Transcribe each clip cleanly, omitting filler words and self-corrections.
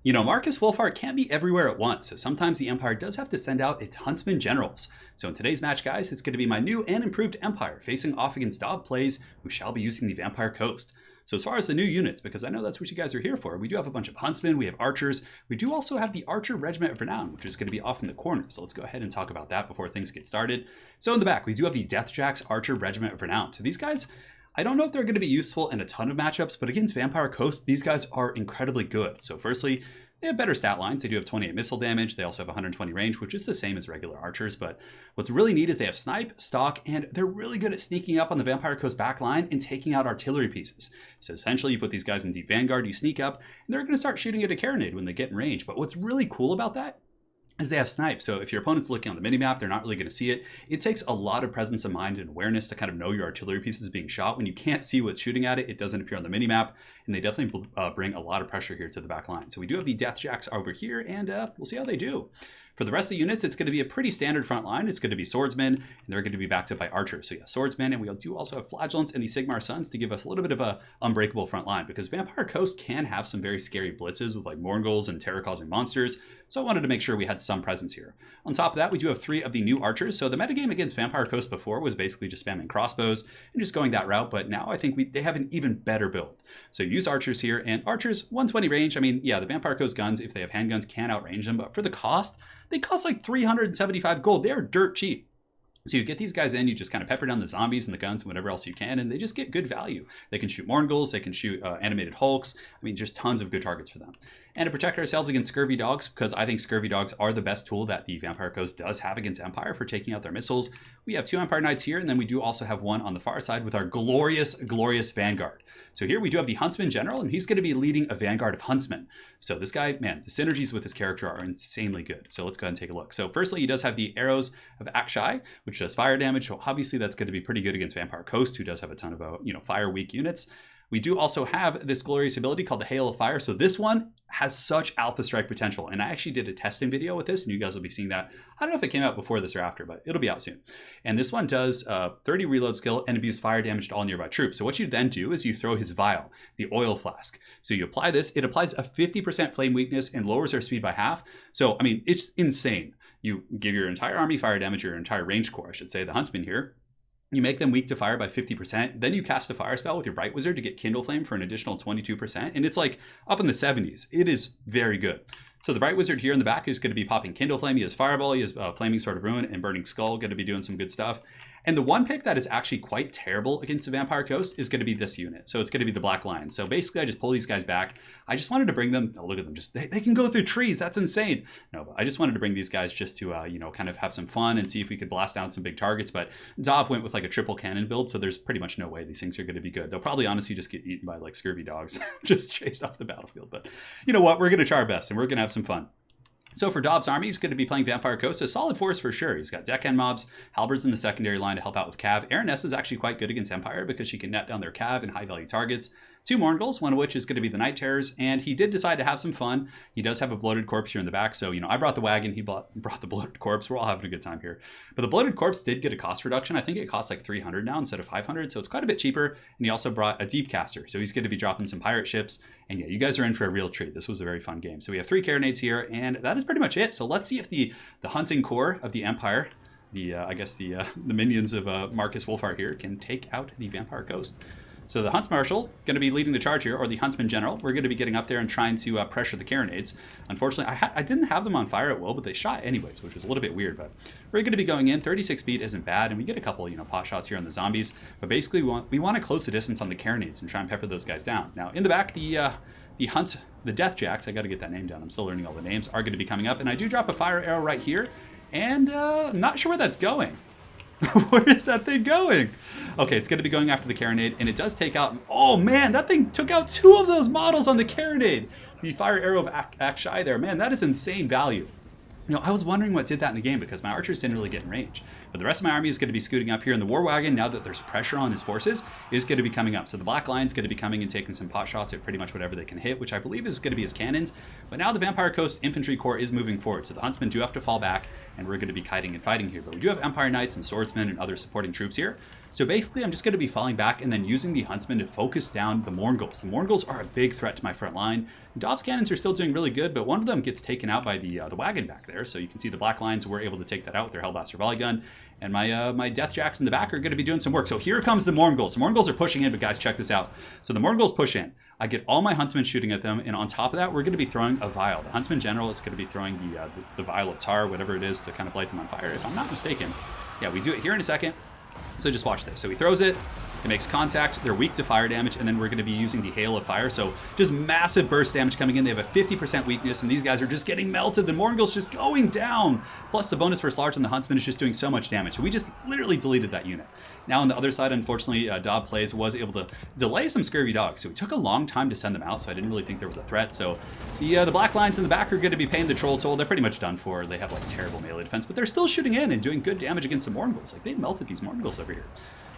You know, Marcus Wolfhard can't be everywhere at once, so sometimes the Empire does have to send out its Huntsman Generals. So in today's match, guys, it's going to be my new and improved Empire facing off against Dov plays who shall be using the Vampire Coast. So as far as the new units, because I know that's what you guys are here for, we do have a bunch of Huntsmen, we have Archers, we do also have the Archer Regiment of Renown, which is going to be off in the corner. So let's go ahead and talk about that before things get started. So in the back, we do have the Deathjacks Archer Regiment of Renown. So these guys, I don't know if they're going to be useful in a ton of matchups, but against Vampire Coast, these guys are incredibly good. So firstly, they have better stat lines. They do have 28 missile damage. They also have 120 range, which is the same as regular archers. But what's really neat is they have snipe, stalk, and they're really good at sneaking up on the Vampire Coast back line and taking out artillery pieces. So essentially, you put these guys in deep vanguard, you sneak up, and they're going to start shooting at a carronade when they get in range. But what's really cool about that is they have snipe. So if your opponent's looking on the minimap, they're not really going to see it. It takes a lot of presence of mind and awareness to kind of know your artillery pieces being shot. When you can't see what's shooting at it, it doesn't appear on the minimap, and they definitely bring a lot of pressure here to the back line. So we do have the Deathjacks over here, and we'll see how they do. For the rest of the units, it's going to be a pretty standard front line. It's going to be swordsmen, and they're going to be backed up by archers. So yeah, swordsmen, and we do also have flagellants and the Sigmar Sons to give us a little bit of a unbreakable front line, because Vampire Coast can have some very scary blitzes with like Morghuls and terror-causing monsters. So I wanted to make sure we had some presence here. On top of that, we do have 3 of the new archers. So the metagame against Vampire Coast before was basically just spamming crossbows and just going that route. But now I think they have an even better build. So use archers here, and archers 120 range. I mean, yeah, the Vampire Coast guns, if they have handguns, can outrange them, but for the cost, they cost like 375 gold. They are dirt cheap. So you get these guys in, you just kind of pepper down the zombies and the guns and whatever else you can, and they just get good value. They can shoot Morghuls, they can shoot animated Hulks. I mean, just tons of good targets for them. And to protect ourselves against Scurvy Dogs, because I think Scurvy Dogs are the best tool that the Vampire Coast does have against Empire for taking out their missiles. We have 2 Empire Knights here, and then we do also have 1 on the far side with our glorious, glorious Vanguard. So here we do have the Huntsman General, and he's going to be leading a Vanguard of Huntsmen. So this guy, man, the synergies with this character are insanely good. So let's go ahead and take a look. So firstly, he does have the Arrows of Akshai, which does fire damage. So obviously that's going to be pretty good against Vampire Coast, who does have a ton of, fire weak units. We do also have this glorious ability called the Hail of Fire. So this one has such alpha strike potential. And I actually did a testing video with this, and you guys will be seeing that. I don't know if it came out before this or after, but it'll be out soon. And this one does 30 reload skill and imbues fire damage to all nearby troops. So what you then do is you throw his vial, the oil flask. So you apply this, it applies a 50% flame weakness and lowers their speed by half. So, I mean, it's insane. You give your entire army fire damage, your entire range corps, I should say, the Huntsman here. You make them weak to fire by 50%. Then you cast a fire spell with your Bright Wizard to get Kindle Flame for an additional 22%. And it's like up in the 70s. It is very good. So the Bright Wizard here in the back is going to be popping Kindle Flame. He has Fireball, he has Flaming Sword of Ruin, and Burning Skull, going to be doing some good stuff. And the one pick that is actually quite terrible against the Vampire Coast is going to be this unit. So it's going to be the Black Lion. So basically, I just pull these guys back. I just wanted to bring them. Oh, look at them. Just they can go through trees. That's insane. No, but I just wanted to bring these guys just to, kind of have some fun and see if we could blast down some big targets. But Dov went with like a triple cannon build. So there's pretty much no way these things are going to be good. They'll probably honestly just get eaten by like Scurvy Dogs, just chased off the battlefield. But you know what? We're going to try our best and we're going to have some fun. So for Dov's army, he's going to be playing Vampire Coast, a solid force for sure. He's got deckhand mobs, halberds in the secondary line to help out with cav. Araness is actually quite good against Empire because she can net down their cav and high value targets. 2 Morghuls, one of which is going to be the Night Terrors, and he did decide to have some fun. He does have a Bloated Corpse here in the back, so, I brought the wagon, he brought the Bloated Corpse. We're all having a good time here. But the Bloated Corpse did get a cost reduction. I think it costs like 300 now instead of 500, so it's quite a bit cheaper. And he also brought a Deep Caster, so he's going to be dropping some pirate ships. And yeah, you guys are in for a real treat. This was a very fun game. So we have 3 carronades here, and that is pretty much it. So let's see if the hunting corps of the Empire, the minions of Marcus Wolfhard here, can take out the Vampire Coast. So the Hunts Marshal going to be leading the charge here, or the Huntsman General. We're going to be getting up there and trying to pressure the carronades. Unfortunately, I didn't have them on fire at will, but they shot anyways, which was a little bit weird. But we're going to be going in. 36 speed isn't bad, and we get a couple, pot shots here on the zombies. But basically, we want to close the distance on the carronades and try and pepper those guys down. Now, in the back, the Deathjacks, I got to get that name down. I'm still learning all the names, are going to be coming up. And I do drop a fire arrow right here, and I'm not sure where that's going. Where is that thing going? Okay, it's going to be going after the carronade, and it does take out... Oh, man, that thing took out 2 of those models on the carronade. The fire arrow of Akshai there. Man, that is insane value. I was wondering what did that in the game because my archers didn't really get in range. But the rest of my army is going to be scooting up here, and the War Wagon, now that there's pressure on his forces, is going to be coming up. So the Black Lion's going to be coming and taking some pot shots at pretty much whatever they can hit, which I believe is going to be his cannons. But now the Vampire Coast Infantry Corps is moving forward, so the Huntsmen do have to fall back, and we're going to be kiting and fighting here. But we do have Empire Knights and Swordsmen and other supporting troops here. So basically, I'm just going to be falling back and then using the Huntsman to focus down the Morghuls. The Morghuls are a big threat to my front line. Dov's cannons are still doing really good, but one of them gets taken out by the wagon back there. So you can see the black lines were able to take that out with their Hellblaster volley gun. And my Death Jacks in the back are going to be doing some work. So here comes the Morghuls. The Morghuls are pushing in, but guys, check this out. So the Morghuls push in. I get all my Huntsmen shooting at them, and on top of that, we're going to be throwing a vial. The Huntsman General is going to be throwing the vial of tar, whatever it is, to kind of light them on fire, if I'm not mistaken. Yeah, we do it here in a second. So just watch this. So he throws it, it makes contact, they're weak to fire damage, and then we're going to be using the hail of fire. So just massive burst damage coming in. They have a 50% weakness, and these guys are just getting melted. The Morghul's just going down. Plus the bonus first large on the Huntsman is just doing so much damage. So we just literally deleted that unit. Now on the other side, unfortunately, Dob Plays was able to delay some scurvy dogs. So it took a long time to send them out, so I didn't really think there was a threat. So the black lines in the back are going to be paying the troll toll. They're pretty much done for. They have like terrible melee defense, but they're still shooting in and doing good damage against the Morghuls. Like they've melted these Morghuls over here.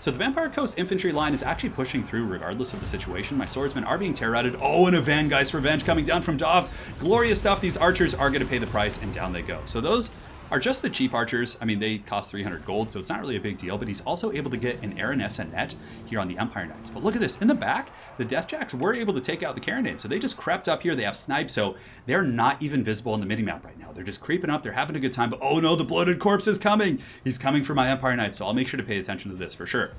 So the Vampire Coast infantry line is actually pushing through regardless of the situation. My swordsmen are being terror-routed. Oh, and a Vangeist Revenge coming down from Dov. Glorious stuff. These archers are going to pay the price, and down they go. So those are just the cheap archers. I mean, they cost 300 gold, so it's not really a big deal, but he's also able to get an Aranessa net here on the Empire Knights. But look at this. In the back, the Deathjacks were able to take out the Carronades, so they just crept up here. They have snipes, so they're not even visible on the mini-map right now. They're just creeping up. They're having a good time, but oh no, the Bloated Corpse is coming. He's coming for my Empire Knights, so I'll make sure to pay attention to this for sure.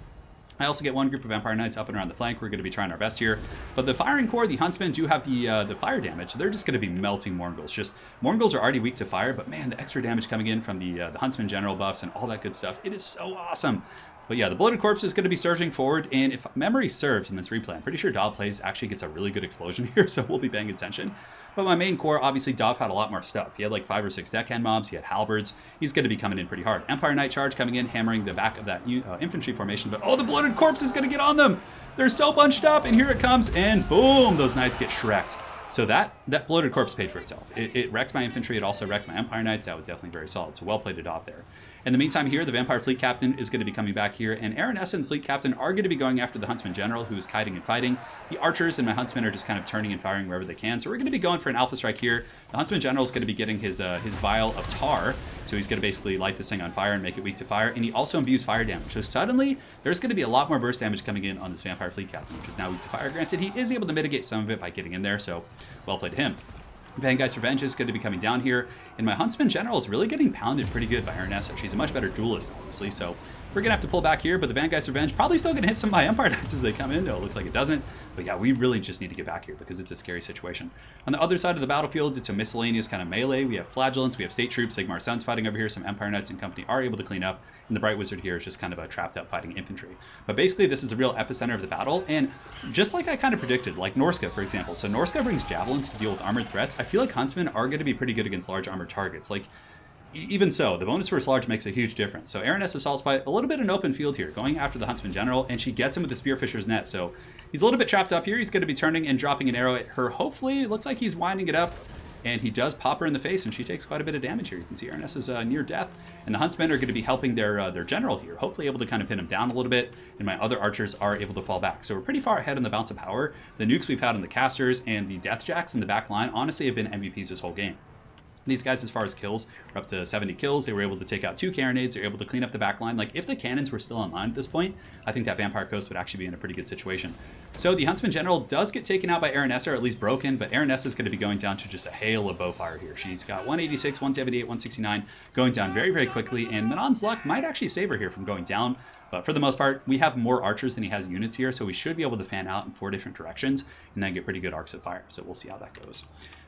I also get one group of Empire Knights up and around the flank. We're going to be trying our best here. But the firing corps, the Huntsmen, do have the fire damage. So they're just going to be melting Morghuls. Just Morghuls are already weak to fire, but man, the extra damage coming in from the Huntsman General buffs and all that good stuff. It is so awesome. But yeah, the Bloated Corpse is going to be surging forward, and if memory serves in this replay, I'm pretty sure Dov Plays actually gets a really good explosion here, so we'll be paying attention. But my main core, obviously, Dov had a lot more stuff. He had like 5 or 6 deckhand mobs, he had halberds. He's going to be coming in pretty hard. Empire Knight Charge coming in, hammering the back of that infantry formation, but oh, the Bloated Corpse is going to get on them! They're so bunched up, and here it comes, and boom, those knights get shreked. So that Bloated Corpse paid for itself. It wrecked my infantry, it also wrecked my Empire Knights. That was definitely very solid, so well played it off there. In the meantime here, the Vampire Fleet Captain is going to be coming back here, and Aranessa and Fleet Captain are going to be going after the Huntsman General, who is kiting and fighting. The archers and my Huntsmen are just kind of turning and firing wherever they can, so we're going to be going for an Alpha Strike here. The Huntsman General is going to be getting his vial of tar, so he's going to basically light this thing on fire and make it weak to fire, and he also imbues fire damage. So suddenly, there's going to be a lot more burst damage coming in on this Vampire Fleet Captain, which is now weak to fire. Granted, he is able to mitigate some of it by getting in there, so well played to him. Vangeist Revenge is going to be coming down here, and my Huntsman General is really getting pounded pretty good by Aranessa. She's a much better duelist, obviously, so we're going to have to pull back here, but the Vangeist Revenge probably still going to hit some of my Empire Knights as they come in. No, it looks like it doesn't, but yeah, we really just need to get back here because it's a scary situation. On the other side of the battlefield, it's a miscellaneous kind of melee. We have Flagellants, we have State Troops, Sigmar Sons fighting over here. Some Empire Knights and company are able to clean up, and the Bright Wizard here is just kind of a trapped up fighting infantry. But basically, this is the real epicenter of the battle, and just like I kind of predicted, like Norska, for example. So Norska brings Javelins to deal with armored threats. I feel like Huntsmen are going to be pretty good against large armored targets. Like, even so, the bonus versus large makes a huge difference. So Aranessa assaults by a little bit in open field here, going after the Huntsman General, and she gets him with the Spearfisher's net. So he's a little bit trapped up here. He's going to be turning and dropping an arrow at her. Hopefully, it looks like he's winding it up, and he does pop her in the face, and she takes quite a bit of damage here. You can see Aranessa's near death, and the Huntsmen are going to be helping their general here, hopefully able to kind of pin him down a little bit, and my other archers are able to fall back. So we're pretty far ahead in the bounce of power. The nukes we've had on the casters and the Deathjacks in the back line honestly have been MVPs this whole game. These guys, as far as kills, are up to 70 kills. They were able to take out 2 Carronades. They were able to clean up the back line. Like, if the cannons were still online at this point, I think that Vampire Coast would actually be in a pretty good situation. So the Huntsman General does get taken out by Aranessa, or at least broken, but Aranessa is going to be going down to just a hail of bowfire here. She's got 186, 178, 169, going down very, very quickly, and Manon's luck might actually save her here from going down. But for the most part, we have more archers than he has units here, so we should be able to fan out in 4 different directions and then get pretty good arcs of fire. So we'll see how that goes.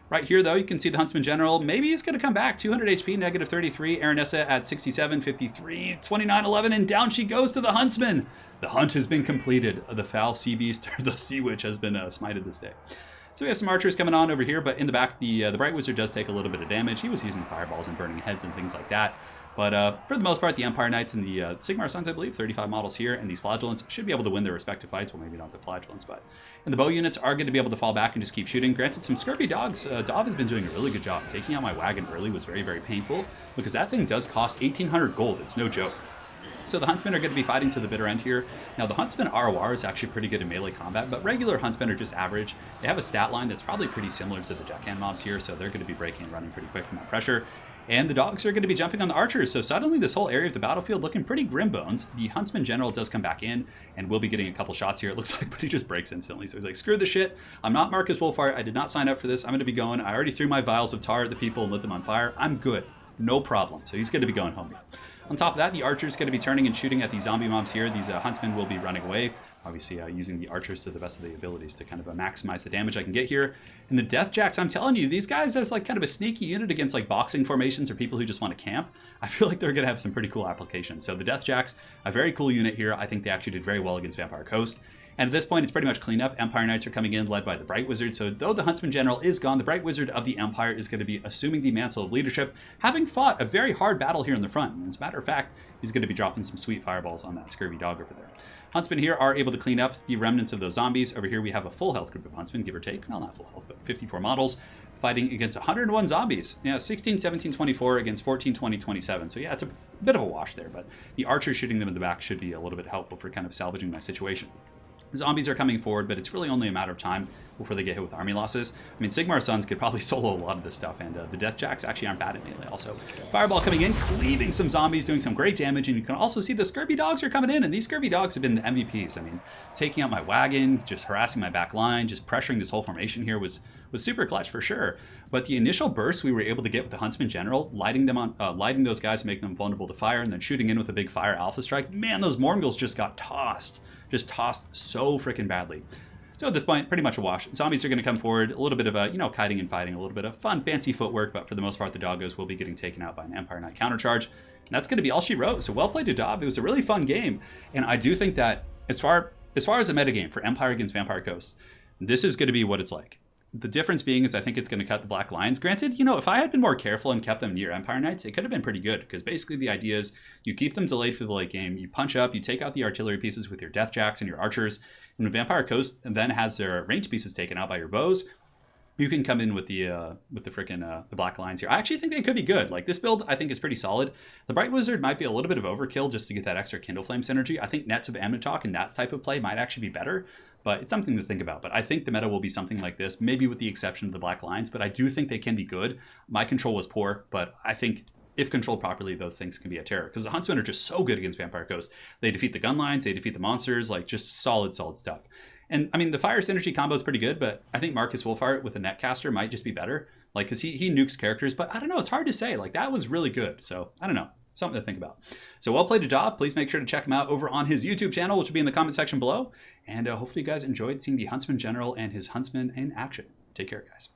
Right here, though, you can see the Huntsman General. Maybe he's going to come back. 200 HP, negative 33. Aranessa at 67, 53, 29, 11, and down she goes to the Huntsman. The hunt has been completed. The foul sea beast, or the sea witch, has been smited this day. So we have some archers coming on over here, but in the back, the Bright Wizard does take a little bit of damage. He was using fireballs and burning heads and things like that. But for the most part, the Empire Knights and the Sigmar Sons, I believe, 35 models here, and these Flagellants should be able to win their respective fights. Well, maybe not the Flagellants, but... And the bow units are going to be able to fall back and just keep shooting. Granted, some scurvy dogs. Dov has been doing a really good job. Taking out my wagon early was very, very painful, because that thing does cost 1,800 gold. It's no joke. So the Huntsmen are going to be fighting to the bitter end here. Now the Huntsman ROR is actually pretty good in melee combat, but regular Huntsmen are just average. They have a stat line that's probably pretty similar to the deckhand mobs here, so they're going to be breaking and running pretty quick from that pressure. And the dogs are going to be jumping on the archers, so suddenly this whole area of the battlefield looking pretty grim bones. The Huntsman General does come back in, and we'll be getting a couple shots here, it looks like, but he just breaks instantly. So he's like, screw this shit, I'm not Marcus Wolfhart, I did not sign up for this, I'm going to be going, I already threw my vials of tar at the people and lit them on fire, I'm good, no problem. So he's going to be going home here. On top of that, the archers going to be turning and shooting at these zombie mobs here. These huntsmen will be running away, obviously using the archers to the best of the abilities to kind of maximize the damage I can get here. And the Deathjacks, I'm telling you, these guys as like kind of a sneaky unit against like boxing formations or people who just want to camp, I feel like they're going to have some pretty cool applications. So the Deathjacks, a very cool unit here. I think they actually did very well against Vampire Coast. And at this point, it's pretty much cleanup. Empire Knights are coming in, led by the Bright Wizard. So though the Huntsman General is gone, the Bright Wizard of the Empire is going to be assuming the mantle of leadership, having fought a very hard battle here in the front. And as a matter of fact, he's going to be dropping some sweet fireballs on that scurvy dog over there. Huntsmen here are able to clean up the remnants of those zombies. Over here we have a full health group of Huntsmen, give or take. Well, not full health, but 54 models, fighting against 101 zombies. Yeah, 16, 17, 24 against 14, 20, 27. So yeah, it's a bit of a wash there, but the archer shooting them in the back should be a little bit helpful for kind of salvaging my situation. Zombies are coming forward, but it's really only a matter of time before they get hit with army losses. I mean, Sigmar's Sons could probably solo a lot of this stuff, and the Deathjacks actually aren't bad at melee also. Fireball coming in, cleaving some zombies, doing some great damage, and you can also see the Scurvy Dogs are coming in, and these Scurvy Dogs have been the MVPs. I mean, taking out my wagon, just harassing my back line, just pressuring this whole formation here was super clutch for sure. But the initial burst we were able to get with the Huntsman General, lighting those guys, making them vulnerable to fire, and then shooting in with a big fire alpha strike, man, those Morgul's just got tossed. Just tossed so freaking badly. So at this point, pretty much a wash. Zombies are going to come forward, a little bit of a, kiting and fighting, a little bit of fun, fancy footwork, but for the most part, the doggos will be getting taken out by an Empire Knight countercharge. And that's going to be all she wrote. So well played to Dob. It was a really fun game. And I do think that as far as a metagame for Empire against Vampire Coast, this is going to be what it's like. The difference being is I think it's going to cut the black lines. Granted, if I had been more careful and kept them near Empire Knights, it could have been pretty good, because basically the idea is you keep them delayed for the late game, you punch up, you take out the artillery pieces with your Deathjacks and your archers, and when Vampire Coast then has their range pieces taken out by your bows, you can come in with the the black lines here. I actually think they could be good. Like, this build I think is pretty solid. The Bright Wizard might be a little bit of overkill just to get that extra Kindle Flame synergy. I think Nets of Amnitalk and that type of play might actually be better, but it's something to think about. But I think the meta will be something like this, maybe with the exception of the black lines, but I do think they can be good. My control was poor, but I think if controlled properly, those things can be a terror, because the Huntsmen are just so good against Vampire Coast. They defeat the gun lines, they defeat the monsters, like just solid stuff. And I mean, the fire synergy combo is pretty good, but I think Marcus Wolfhart with a netcaster might just be better, like, because he nukes characters, but I don't know, it's hard to say. Like, that was really good, so I don't know. Something to think about. So well played to Dob. Please make sure to check him out over on his YouTube channel, which will be in the comment section below. And hopefully you guys enjoyed seeing the Huntsman General and his Huntsmen in action. Take care, guys.